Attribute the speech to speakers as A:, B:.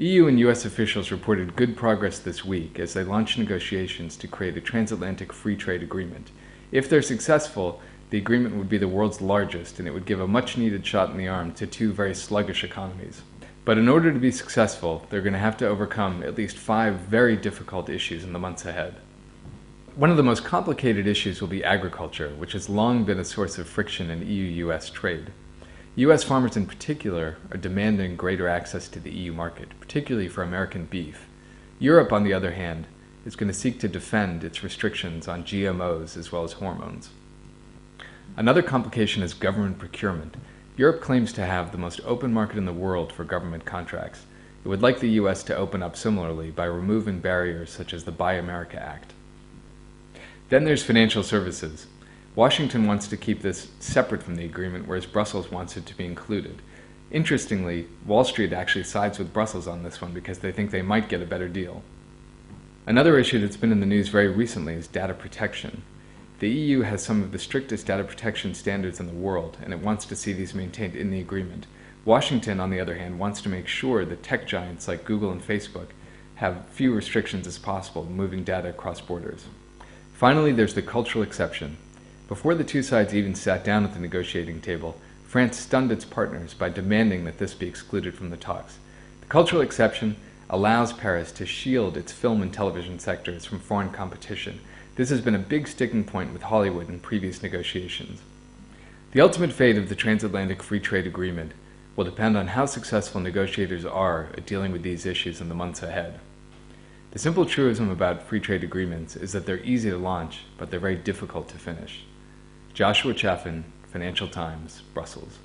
A: EU and US officials reported good progress this week as they launched negotiations to create a transatlantic free trade agreement. If they're successful, the agreement would be the world's largest, and it would give a much-needed shot in the arm to two very sluggish economies. But in order to be successful, they're going to have to overcome at least 5 very difficult issues in the months ahead. One of the most complicated issues will be agriculture, which has long been a source of friction in EU-US trade. US farmers in particular are demanding greater access to the EU market, particularly for American beef. Europe, on the other hand, is going to seek to defend its restrictions on GMOs as well as hormones. Another complication is government procurement. Europe claims to have the most open market in the world for government contracts. It would like the US to open up similarly by removing barriers such as the Buy America Act. Then there's financial services. Washington wants to keep this separate from the agreement, whereas Brussels wants it to be included. Interestingly, Wall Street actually sides with Brussels on this one because they think they might get a better deal. Another issue that's been in the news very recently is data protection. The EU has some of the strictest data protection standards in the world, and it wants to see these maintained in the agreement. Washington, on the other hand, wants to make sure that tech giants like Google and Facebook have few restrictions as possible moving data across borders. Finally, there's the cultural exception. Before the two sides even sat down at the negotiating table, France stunned its partners by demanding that this be excluded from the talks. The cultural exception allows Paris to shield its film and television sectors from foreign competition. This has been a big sticking point with Hollywood in previous negotiations. The ultimate fate of the transatlantic free trade agreement will depend on how successful negotiators are at dealing with these issues in the months ahead. The simple truism about free trade agreements is that they're easy to launch, but they're very difficult to finish. Joshua Chaffin, Financial Times, Brussels.